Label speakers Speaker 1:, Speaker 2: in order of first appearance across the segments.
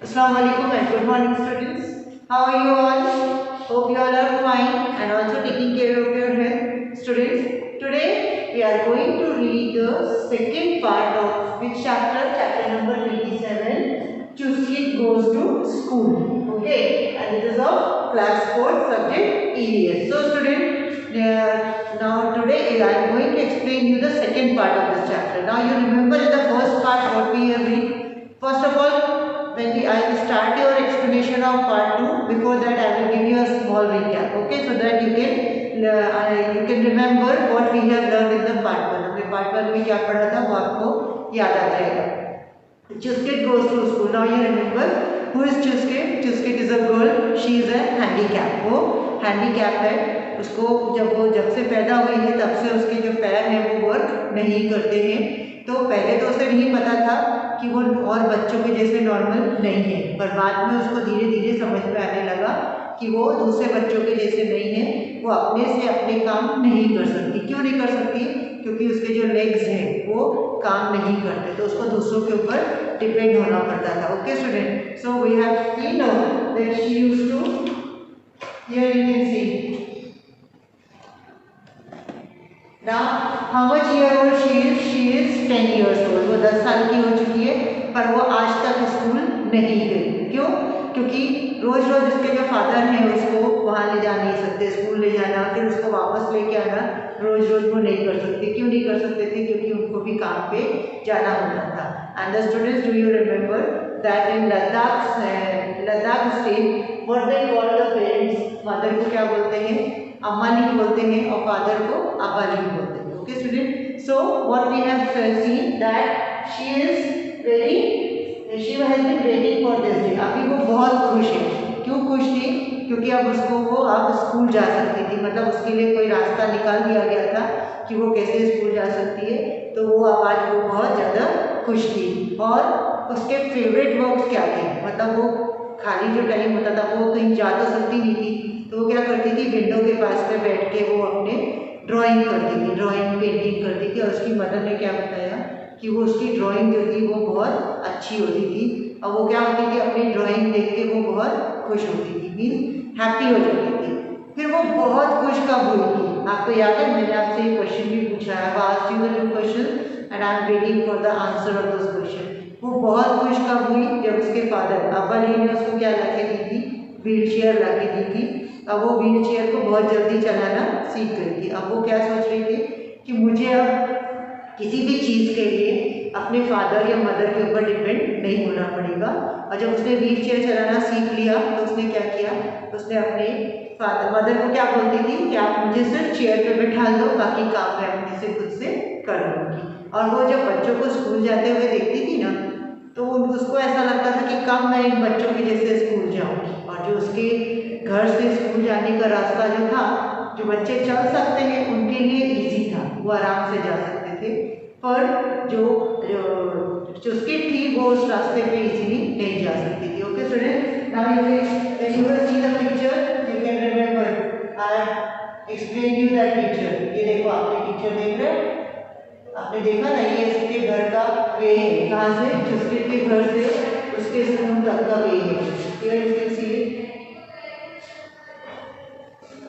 Speaker 1: Assalamu alaikum and good morning students. How are you all? Hope you all are fine and also taking care of your health. Students, today we are going to read the second part of which chapter? Chapter number 27. Chuskit goes to school. Okay, and it is of class 4 subject EVS. So students, now today I am going to explain you the second part of this chapter. Now you remember in the first part what we have read. First of all, I will start your explanation of part 2. Before that, I will give you a small recap. Okay, so that you can remember what we have learned in the part 1. हमने part 1 में क्या पढ़ा था वो आपको याद आ जाएगा. Chuskit goes to school. Now you remember who is Chuskit? Chuskit is a girl. She is a handicap. वो handicap है. उसको जब से पैदा हुई है तब से उसके जो पैर हैं वो वर्क नहीं करते हैं. तो पहले तो उसे नहीं पता था कि वो और बच्चों के जैसे नॉर्मल नहीं है, पर बाद में उसको धीरे धीरे समझ में आने लगा कि वो दूसरे बच्चों के जैसे नहीं है. वो अपने से अपने काम नहीं कर सकती. क्यों नहीं कर सकती? क्योंकि उसके जो लेग्स हैं वो काम नहीं करते, तो उसको दूसरों के ऊपर डिपेंड होना पड़ता था. Okay student, so we have seen now that she used to, here you can see now how much year old she is 10 years old. वो 10 साल की हो चुकी है, पर वो आज तक स्कूल नहीं गई. क्यों? क्योंकि रोज रोज उसके जो फादर हैं उसको वहाँ ले जा नहीं सकते, स्कूल ले जाना फिर उसको वापस लेके आना रोज रोज वो नहीं कर सकते. क्यों नहीं कर सकते थे? क्योंकि उनको भी काम पे जाना होता था. And the students, do you remember that in Ladakh state what they call the parents? Mother को क्या बोलते हैं? अम्माली बोलते हैं और फादर को अब्बाली बोलते हैं. Okay student, so what we have seen that she has been waiting for this day. अभी वो बहुत खुश है. क्यों खुश थी? क्योंकि अब उसको वो अब स्कूल जा सकती थी. मतलब उसके लिए कोई रास्ता निकाल दिया गया था कि वो कैसे स्कूल जा सकती है. तो वो अब आज वो बहुत ज़्यादा खुश थी. और उसके फेवरेट वर्क क्या थे? मतलब वो खाली जो टाइम होता था वो कहीं जा तो सकती नहीं थी, तो वो क्या करती थी? विंडो के पास में बैठ के वो अपने ड्राइंग करती थी, ड्राइंग पेंटिंग करती थी. और उसकी मदर ने क्या बताया कि वो उसकी ड्राइंग जो थी वो बहुत अच्छी होती थी. और वो क्या होती थी? अपनी ड्राइंग देख के वो बहुत खुश होती थी, मीन्स हैप्पी हो जाती थी. फिर वो बहुत खुश कब हुई थी? आपको याद है? मैंने आपसे एक क्वेश्चन भी पूछा है. Asked you the question and I am waiting for the answer of this question. वो बहुत खुश कब हुई? जब उसके फादर अब्बाली ने उसको क्या ला के दी थी? व्हील चेयर ला के दी थी. अब वो व्हील चेयर को बहुत जल्दी चलाना सीख गई थी. अब वो क्या सोच रही थी कि मुझे अब किसी भी चीज़ के लिए अपने फादर या मदर के ऊपर डिपेंड नहीं होना पड़ेगा. और जब उसने व्हील चेयर चलाना सीख लिया तो उसने क्या किया? उसने अपने मदर को क्या बोलती थी कि आप मुझे सिर्फ चेयर पे बैठा दो, बाकी काम मैं अपने से खुद से कर लूँगी. और वो जब बच्चों को स्कूल जाते हुए देखती थी ना, तो उसको ऐसा लगता था कि कब मैं इन बच्चों के जैसे स्कूल जाऊँ. और जो उसके घर से स्कूल जाने का रास्ता जो था, जो बच्चे चल सकते हैं उनके लिए इजी था, वो आराम से जा सकते थे. पर जो चुस्किट थी वो उस रास्ते पे इजीली नहीं जा सकती थी. Okay student, now you will see the picture. You can remember I explain you that picture. ये देखो, आपने पिक्चर देख रहे हैं? आपने देखा ना, ये उसके घर का वे है. कहाँ से? चुस्किट के घर से उसके स्कूल तक का वे है. Here you can see it.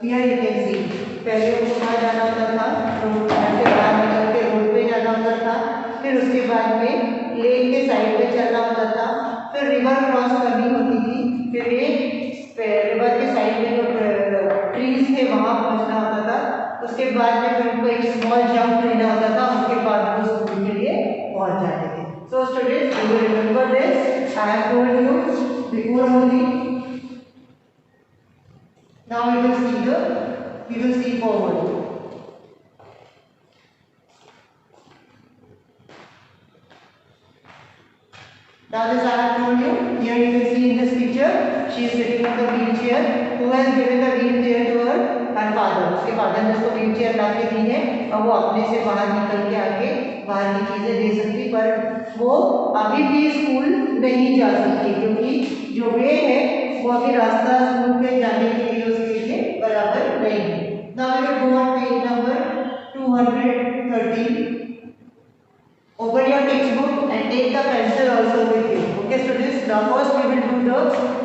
Speaker 1: Here you can see. पहले उसको कहाँ जाना होता था? घर से बाहर निकल के रोड पे जाना होता था. फिर उसके बाद में लेक के साइड पे चलना होता था. फिर रिवर क्रॉस करनी होती थी. फिर ये रिवर के साइड में जो ट्रीज थे वहाँ पहुँचना होता था. उसके बाद में फिर उनको एक स्मॉल जंप लेना होता था. उसके बाद वो स्कूल के लिए पहुँच जाते थे. So students, you will remember this. I have told you before only. Now we will see forward. Now this I have told you. Here you can see in this picture, she is sitting on the wheelchair. Who has given the wheelchair to her? Her father. उसके father ने उसको wheelchair ला के दी है और वो अपने से बाहर निकल के आके बाहर की चीज़ें दे सकती, पर वो अभी भी स्कूल नहीं जा सकती क्योंकि जो वे है वो अभी रास्ता स्कूल पे जाने के लिए उसके लिए बराबर नहीं है. Now we will go on page number 213. Open your textbook and take the pencil also with you. Okay students, now first we will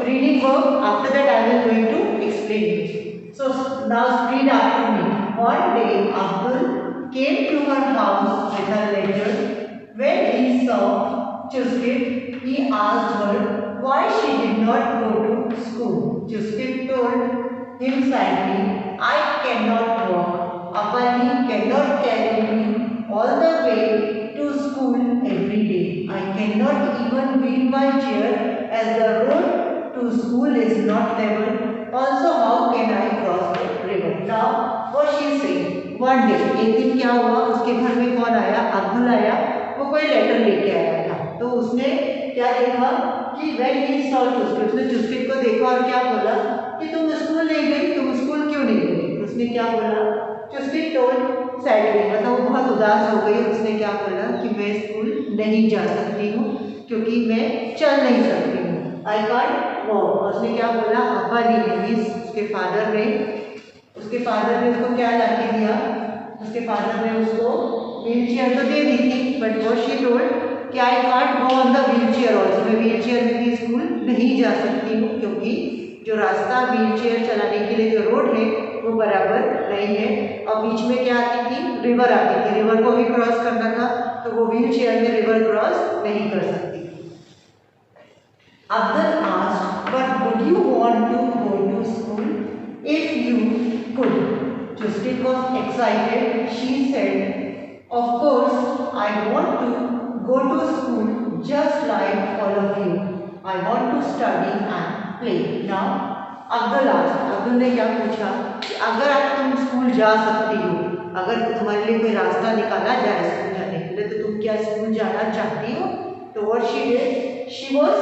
Speaker 1: reading verb. After that, I will going to explain it. So now read after me. One day, Abdul came to her house with a letter. When he saw Chuskit, he asked her why she did not go to school. Chuskit told him sadly, I cannot walk. Apani cannot carry me all the way to school every day. I cannot even wheel my chair as the road to school is not level. Also, how can I cross the river? Now, what she is saying? One day, एक दिन क्या हुआ, उसके घर में कौन आया? अब्दुल आया। वो कोई लेटर लेके आया था, तो उसने क्या देखा कि when he saw Chuskit, उसने चुस्किट को देखा और क्या बोला कि तुम स्कूल नहीं गई, तुम स्कूल क्यों नहीं गई? उसने क्या बोला? चुस्किट टोल्ड सैडली, मतलब वो बहुत उदास हो गई। उसने क्या बोला कि मैं स्कूल नहीं जा सकती हूँ क्योंकि मैं चल नहीं सकती हूँ। I can't walk. उसने क्या बोला? अब्बा ने, उसके फादर ने उसको क्या ला के दिया? उसके फादर ने उसको व्हील चेयर तो दे दी थी, बट व्हाट शी टोल्ड कि I can't go on the wheel chair also, मैं व्हील चेयर में भी स्कूल नहीं जा सकती हूँ क्योंकि जो रास्ता व्हील चेयर चलाने के लिए जो रोड है वो बराबर नहीं है। और बीच में क्या आती थी? रिवर आती थी, रिवर को भी क्रॉस करना था, तो वो व्हील चेयर में रिवर क्रॉस नहीं कर सकती। Abdul asked, but would you want to go to school if you could? Chuskit was excited. She said, of course, I want to go to school just like all of you. I want to study and play. Now, Abdul asked, Abdul ने क्या पूछा कि अगर आप तुम school जा सकती हो, अगर तुम्हारे लिए कोई रास्ता निकाला जाए स्कूल जाने के लिए, तो तुम क्या स्कूल जाना चाहती हो? तो what she did, she was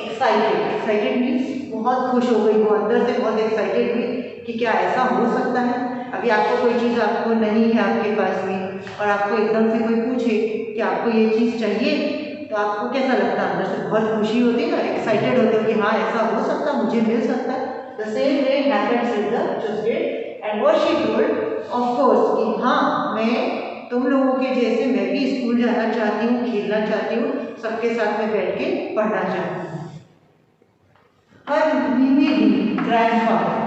Speaker 1: excited means बहुत खुश हो गई, वो अंदर से बहुत एक्साइटेड हुई कि क्या ऐसा हो सकता है। अभी आपको कोई चीज़ आपको नहीं है आपके पास में और आपको एकदम से कोई पूछे कि आपको ये चीज़ चाहिए, तो आपको कैसा लगता है? अंदर से बहुत खुशी होती है ना, एक्साइटेड होते हो कि हाँ ऐसा हो सकता है, मुझे मिल सकता है। The same way happens with the Chuskit and what she told, of course कि हाँ मैं तुम लोगों के जैसे मैं भी स्कूल जाना चाहती हूँ, खेलना चाहती हूँ, सबके साथ में बैठ के पढ़ना चाहती हूँ। हर मीमी ग्रैंडफादर,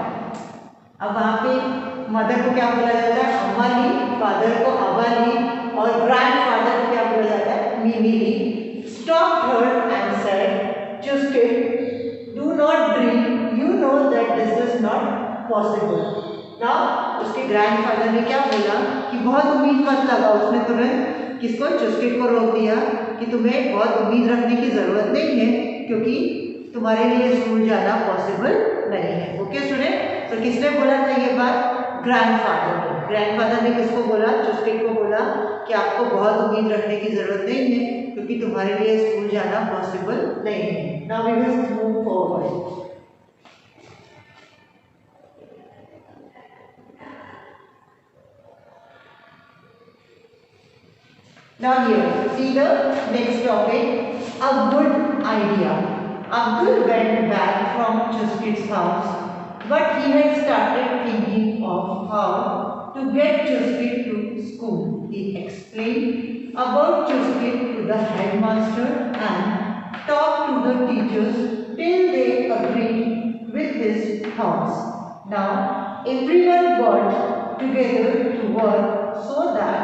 Speaker 1: अब वहाँ पे मदर को क्या बोला जाता है? अम्मा ली, फादर को अब्बा ली, और ग्रैंडफादर को क्या बोला जाता है? Meme Le. Stopped her and said, Chuskit, do not dream, you know that this is not possible. ना उसके ग्रैंडफादर ने क्या बोला कि बहुत उम्मीद मत लगाओ। उसने तुरंत किसको? चुस्किट को रोक दिया कि तुम्हें बहुत उम्मीद रखने की ज़रूरत नहीं है क्योंकि तुम्हारे लिए स्कूल जाना पॉसिबल नहीं है। ओके स्टूडेंट, तो किसने बोला था ये बात? ग्रैंडफादर ने। ग्रैंडफादर ने किसको बोला? चुस्किट को बोला कि आपको बहुत उम्मीद रखने की ज़रूरत नहीं है क्योंकि तुम्हारे लिए स्कूल जाना पॉसिबल नहीं है। Now we will move forward. Now here, see the next topic, a good idea. Abdul went back from Chuskit's house, but he had started thinking of how to get Chuskit to school. He explained about Chuskit to the headmaster and talked to the teachers till they agreed with his thoughts. Now, everyone got together to work so that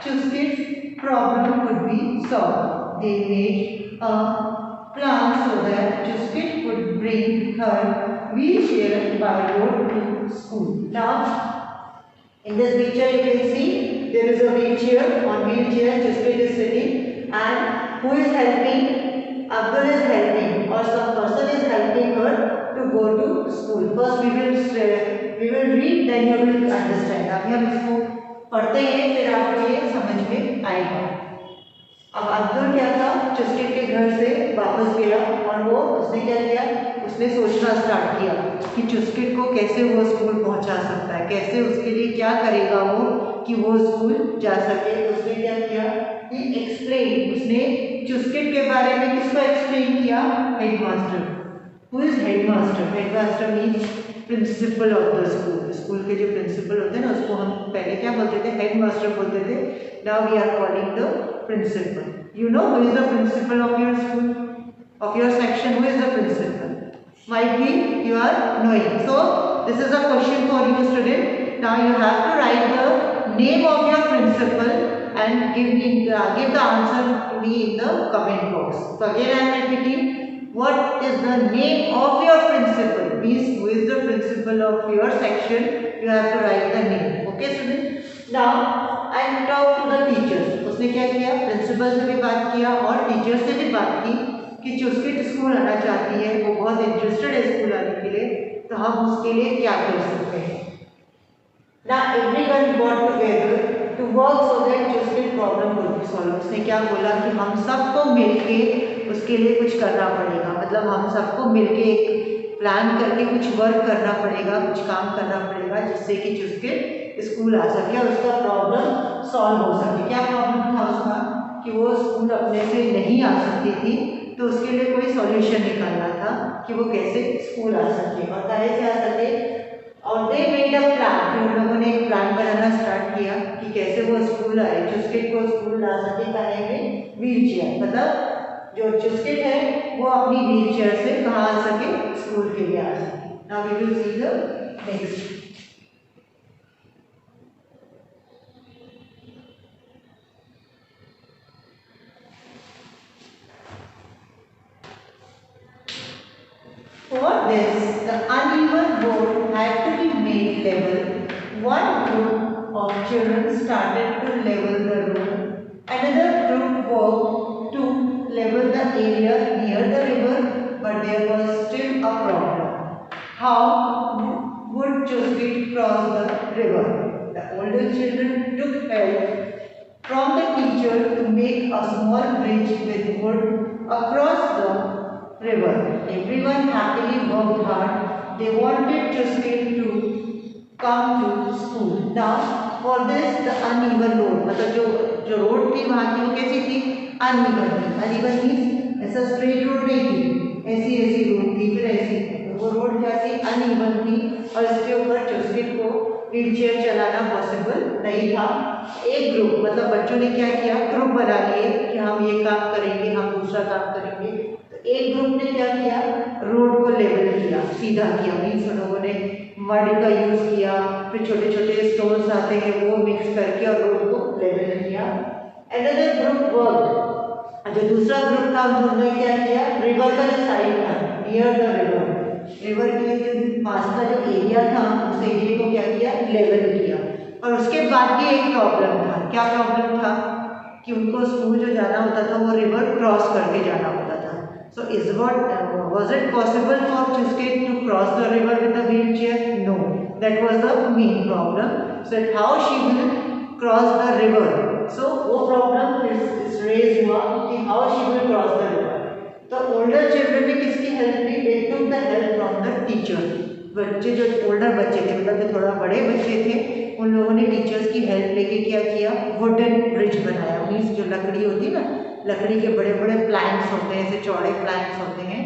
Speaker 1: Chuskit's problem could be solved. They made a plan so that Chuskit could bring her wheelchair by road to school. Now, in this picture you can see there is a wheelchair. On wheelchair Chuskit is sitting, and who is helping? Abdul is helping, or some person is helping her to go to school. First we will read, then you will understand. अभी हम इसको पढ़ते हैं, फिर आपको ये समझ में आएगा। अब अब्दुल क्या था? चुस्किट के घर से वापस गया और वो उसने क्या किया? उसने सोचना स्टार्ट किया कि चुस्किट को कैसे वो स्कूल पहुंचा सकता है, कैसे उसके लिए क्या करेगा वो कि वो स्कूल जा सके। उसने क्या किया? कि एक्सप्लेन, उसने चुस्किट के बारे में किसको एक्सप्लेन किया? Headmaster. Who is headmaster? Headmaster means principle of the school. School के जो प्रिंसिपल होते हैं ना, उसको हम पहले क्या बोलते थे? हेडमास्टर बोलते थे। Now we are calling the principal. You know who is the principal of your school, of your section? Who is the principal? might be you are knowing. So this is a question for you student. Now you have to write the name of your principal and give the answer to me in the comment box. So again I am repeating, what is the name of your principal? Means who is the principal of your section? You have to write the name. Okay student. Now I talk to the teachers. उसने क्या किया? Principal से भी बात किया और teacher से भी बात की कि चुस्किट स्कूल आना चाहती है, वो बहुत इंटरेस्टेड है स्कूल आने के लिए, तो हम उसके लिए क्या कर सकते हैं. Now everyone got together to work so that Chuskit problem could be solved. उसने क्या बोला कि हम सबको मिलके उसके लिए कुछ करना पड़ेगा, मतलब हम सबको मिलके एक प्लान करके कुछ वर्क करना पड़ेगा, कुछ काम करना पड़ेगा जिससे कि चुस्किट स्कूल आ सके और उसका प्रॉब्लम सॉल्व हो सके. क्या प्रॉब्लम था उसका? कि वो स्कूल अपने से नहीं आ सकती थी, तो उसके लिए कोई सॉल्यूशन निकालना था कि वो कैसे स्कूल आ सके और काहे से आ सके. और दे मेड अ प्लान, फिर उन लोगों ने एक प्लान बनाना स्टार्ट किया कि कैसे वो स्कूल आए, चुस्किट को स्कूल ला सके काहे में व्हील चेयर, मतलब जो चुस्किट है वो अपनी व्हील चेयर से कहाँ आ सके, स्कूल के लिए आ सके. Now we will see the next. For this, the uneven board had to be made level. One group of children started to level the road. Another group worked to level the area near the river, but there was still a problem. How would Chuskit cross the river? The older children took help from the teacher to make a small bridge with wood across the river. Everyone happily worked hard. They wanted Chuskit to come to school. Now for this the uneven road, मतलब जो road थी वहाँ की वो कैसी थी? Uneven थी. Uneven means ऐसा स्ट्रेट रोड नहीं थी, ऐसी ऐसी रोड थी, फिर ऐसी. वो रोड क्या थी? अनइवन थी और इसके ऊपर चुस्किट को व्हील चेयर चलाना पॉसिबल नहीं था. एक ग्रुप, मतलब बच्चों ने क्या किया? ग्रुप बना लिए कि हम ये काम करेंगे, हम दूसरा काम करेंगे. एक ग्रुप ने क्या किया? रोड को लेवल किया, सीधा किया. मीन्स उन लोगों ने मड का यूज किया, फिर छोटे छोटे स्टोन्स आते हैं वो मिक्स करके और रोड को लेवल किया. अनदर ग्रुप वर्क, जो दूसरा ग्रुप था उन्होंने क्या किया? रिवर का जो साइड था, नियर द रिवर, रिवर के पास का जो एरिया था उस एरिया को क्या किया? लेवल किया. और उसके बाद भी एक प्रॉब्लम था. क्या प्रॉब्लम था? कि उनको स्कूल जो जाना होता था वो रिवर क्रॉस करके जाना होता था. So was it possible for Chuskit to cross the river with a wheelchair? No, that was the main problem. So how she will cross the river? So वो problem is raised हुआ कि how she will cross the river. तो older children ने किसकी help Lee? They took the help from the teacher. बच्चे जो older बच्चे थे, मतलब जो थोड़ा बड़े बच्चे थे, उन लोगों ने टीचर्स की हेल्प लेके क्या किया? वुडन ब्रिज बनाया. मीन्स जो लकड़ी होती है ना, लकड़ी के बड़े बड़े प्लैंक्स होते हैं, ऐसे चौड़े प्लैंक्स होते हैं,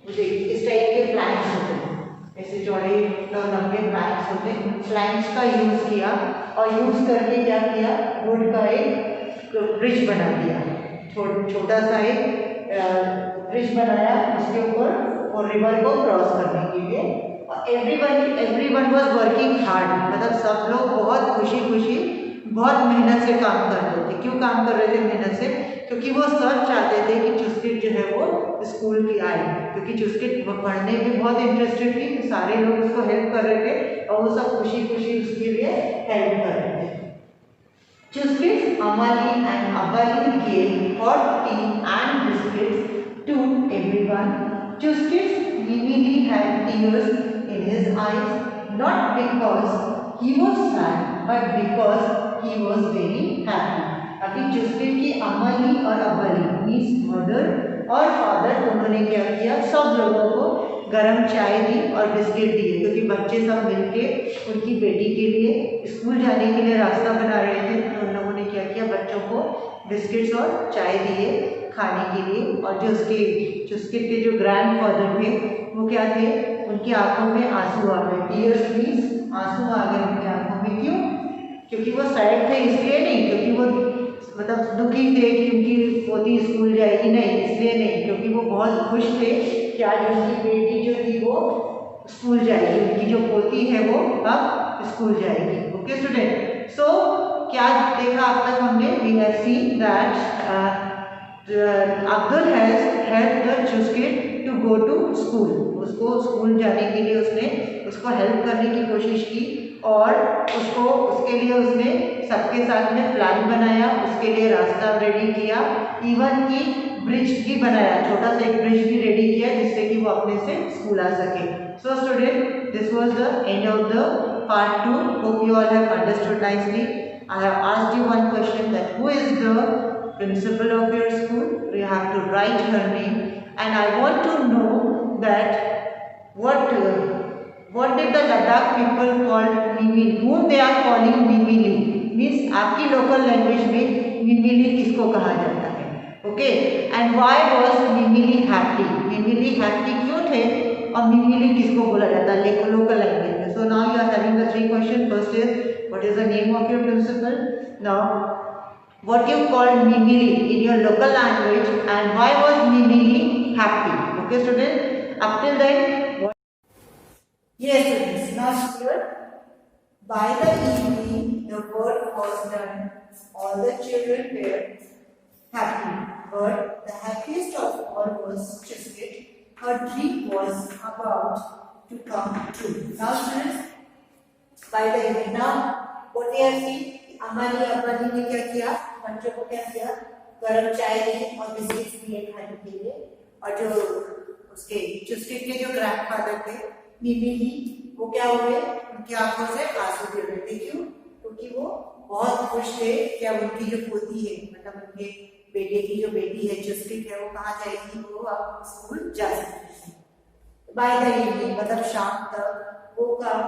Speaker 1: इस टाइप के प्लैंक्स होते हैं, ऐसे चौड़े लंबे प्लैंक्स होते हैं. प्लैंक्स का यूज किया और यूज करके क्या किया? वुड का एक ब्रिज बना दिया. छोटा सा एक ब्रिज बनाया उसके ऊपर और रिवर को क्रॉस करने के लिए. एवरीवन वाज वर्किंग हार्ड, मतलब सब लोग बहुत खुशी खुशी बहुत मेहनत से काम कर रहे थे. क्यों काम कर रहे थे मेहनत से? क्योंकि वो सब चाहते थे कि चुस्किट जो है वो स्कूल की आए, क्योंकि चुस्किट पढ़ने में बहुत इंटरेस्टेड थी. तो सारे लोग उसको हेल्प कर रहे थे और वो सब खुशी खुशी उसके लिए हेल्प कर रहे थे. Chuskit, Amali and Abali gave hot tea and biscuits to everyone. Chuskit Mimili had tears in his eyes, not because he was sad, but because he was very happy. अभी चुस्किट की अमली और अबली मीन्स मदर और father दोनों ने क्या किया? सब लोगों को गरम चाय दी और बिस्किट दिए, क्योंकि बच्चे सब मिलके उनकी बेटी के लिए स्कूल जाने के लिए रास्ता बना रहे थे. तो उन लोगों ने क्या किया? बच्चों को बिस्किट्स और चाय दिए खाने के लिए. और जो उसके चुस्किट के जो ग्रैंडफादर थे वो क्या थे? उनकी आंखों में आंसू आ गए. टीयर्स मीन्स आंसू आ गए उनकी आंखों में. क्यों? क्योंकि वो सैड थे इसलिए नहीं, क्योंकि वो मतलब दुखी थे कि उनकी पोती स्कूल जाएगी, नहीं, इसलिए नहीं, क्योंकि वो बहुत खुश थे कि आज उनकी बेटी जो थी वो स्कूल जाएगी, उनकी जो पोती है वो अब स्कूल जाएगी। ओके स्टूडेंट, सो क्या देखा अब तक हमने? We have seen that Abdul has help the Chuskit to go to school. उसको स्कूल जाने के लिए उसने उसको हेल्प करने की कोशिश की और उसके लिए उसने सबके साथ में प्लान बनाया, उसके लिए रास्ता रेडी किया, इवन की ब्रिज भी बनाया, छोटा सा एक ब्रिज भी रेडी किया जिससे कि वो अपने से स्कूल आ सके। So student, this was the end of the part 2. Hope you all have understood nicely. I have asked you one question, that who is the principal of your school? You have to write her name, and I want to know that what did the Ladakh people call Mimili? Whom they are calling Mimili? Means आपकी local language में Mimili किसको कहा जाता है? Okay, and why was Mimili happy? Mimili happy क्यों थे और Mimili किसको बोला जाता है local language में? So now you are having the 3 questions. First is, what is the name of your principal? Now, what you called Mimili in your local language, and why was Mimili happy? Okay, students. Up till then, yes, students. Now here, by the evening, the work was done. All the children were happy, but the happiest of all was Chusket. Her dream was about to come true. Now, students. By the evening, now what we have seen, हमारी अब्बाजी ने क्या किया? बच्चों को क्या किया? गर्म चाय दी और बिस्किट्स दिए खाने के लिए, और जो उसके चुस्किट के जो ग्रैंडफादर थे मिमिली, वो क्या हुए? उनकी आंखों से आंसू गिर रहे थे। क्यों? क्योंकि वो बहुत खुश थे कि अब उनकी जो पोती है, मतलब उनके बेटे की जो बेटी है चुस्किट है, वो कहाँ जाएगी? वो अब स्कूल जा सकती है। बाय द इवनिंग मतलब शाम तक वो काम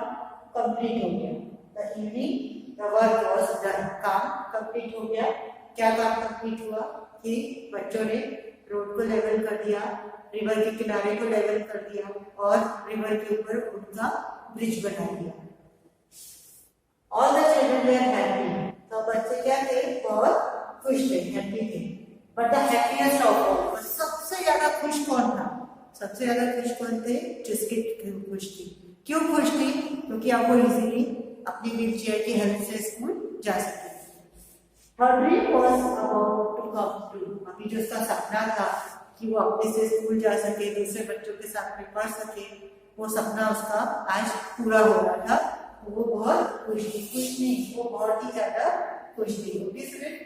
Speaker 1: कंप्लीट हो गया। The evening the work was done, काम कंप्लीट हो गया। क्या काम कंप्लीट हुआ? कि बच्चों ने रोड को लेवल कर दिया, रिवर के किनारे को लेवल कर दिया और रिवर के ऊपर उनका ब्रिज बना दिया। All the children they are happy, तो बच्चे क्या थे? बहुत खुश थे, हैप्पी थे। But the happiest of all, सबसे ज्यादा खुश कौन था? सबसे ज्यादा खुश कौन थे? चुस्किट खुश थी। क्यों खुश थी? क्योंकि आप वो इजीली अपनी व्हील चेयर की हेल्प से स्कूल जा सकते थे। Her dream was about to come true. अभी जो उसका सपना था कि वो अपने से स्कूल जा सके, दूसरे बच्चों के साथ में पढ़ सके, वो सपना उसका आज पूरा हो रहा था। वो बहुत खुश थी। खुश नहीं, वो बहुत ही ज्यादा खुश थी। Okay student,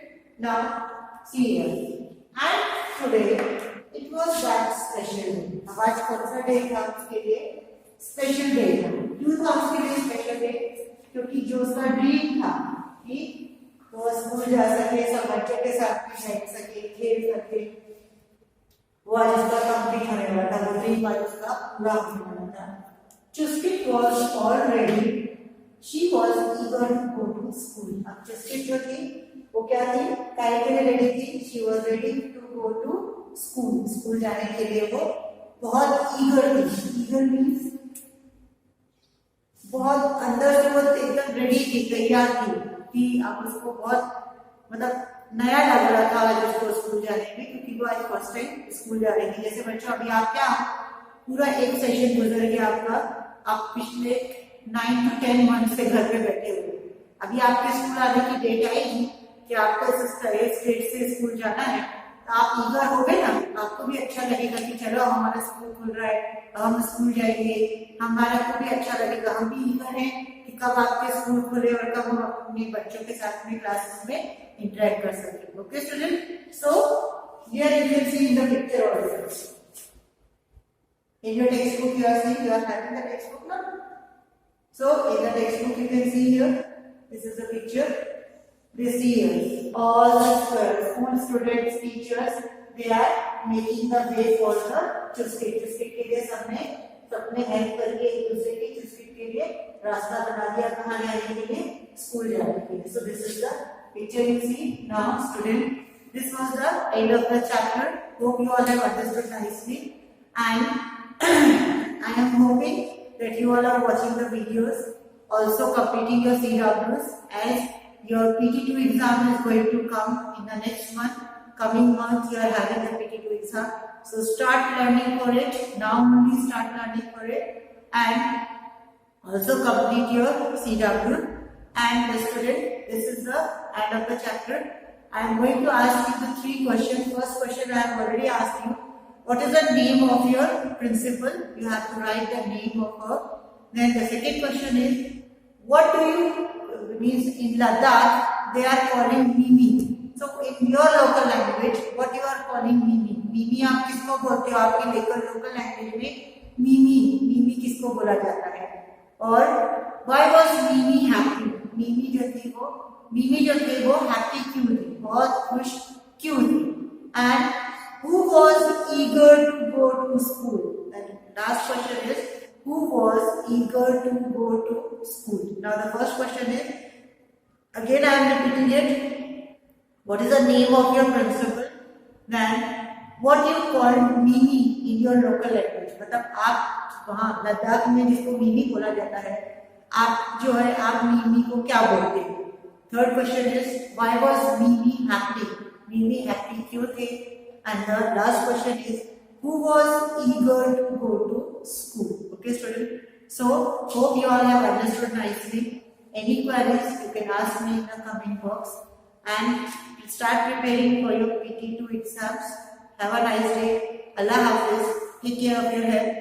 Speaker 1: now see here, and today it was that special day. आज कौन सा डे था उसके लिए? स्पेशल डे था। क्यों था उसके लिए स्पेशल डे? क्योंकि जो उसका ड्रीम था कि वो स्कूल जा सके, सब बच्चों के साथ में खेल सके, खेल सके, वो आज उसका कंप्लीट होने वाला था। वो ड्रीम आज उसका पूरा होने वाला था। Chuskit was all ready, she was eager to go to school. अब चुस्किट जो थी वो क्या थी? काय के लिए रेडी थी? She was ready to go to school. School जाने के लिए वो बहुत ईगर थी। ईगर मीन्स बहुत अंदर से वो एकदम रेडी थी, तैयार थी कि अब उसको बहुत मतलब नया लग रहा था आज उसको स्कूल जाने में, क्योंकि वो आज फर्स्ट टाइम स्कूल जा रही थी। जैसे बच्चों अभी आप क्या पूरा एक सेशन गुजर गया आपका, आप पिछले 9 to 10 मंथ से घर पे बैठे हुए, अभी आपके स्कूल आने की डेट आएगी कि आपको इस डेट से स्कूल जाना है, तो आप ईगर हो गए ना, आपको भी अच्छा लगेगा कि चलो हमारा स्कूल खुल रहा है, हम स्कूल जाएंगे, हमारा को भी अच्छा लगेगा, हम भी ईगर हैं कि कब आपके स्कूल खुले और कब हम अपने बच्चों के साथ में क्लासेस में इंटरेक्ट कर सकें। Okay student, so here you can C in the picture also. In your textbook you are seeing, you are having the textbook now. So in the textbook you can see here, this is the picture. This year all the school students, teachers, they are making the way for the चुस्किट। चुस्किट के लिए सबने help करके एक दूसरे की चुस्किट के लिए रास्ता बना दिया कहाँ जाने के लिए? स्कूल जाने के लिए। So this is the picture you see now student. This was the end of the chapter. Hope you all have understood nicely, and I am hoping that you all are watching the videos, also completing your CWs, as your PT2 exam is going to come in the next month. Coming month you are having the PT2 exam.
Speaker 2: So start learning for it. Now only start learning for it, and also complete your CW. And the student, this is the end of the chapter. I am going to ask you the 3 questions. First question I have already asked you. What is the name of your principal? You have to write the name of her. Then the second question is, what do you, means in Ladakh, they are calling Mimi. So in your local language, what you are calling Mimi? Mimi आप किसको बोलते हो? आपके local language में Mimi किसको बोला जाता है? और why was Mimi happy? Mimi जो थी वो happy क्यों थी? बहुत खुश क्यों थी? And who was eager to go to school? And last question is, who was eager to go to school? Now the first question is, again I am repeating it. What is the name of your principal? Then what you call Mimi in your local language? मतलब आप वहाँ लद्दाख में जिसको Mimi बोला जाता है, आप जो है आप मीमी को क्या बोलते हैं? Third question is, why was Mimi happy? Mimi happy क्यों थे? And the last question is, who was eager to go to school? Okay, student. So hope you all have understood nicely. Any queries you can ask me in the comment box, and start preparing for your PT2 exams. Have a nice day. Allah Hafiz. Take care of your health.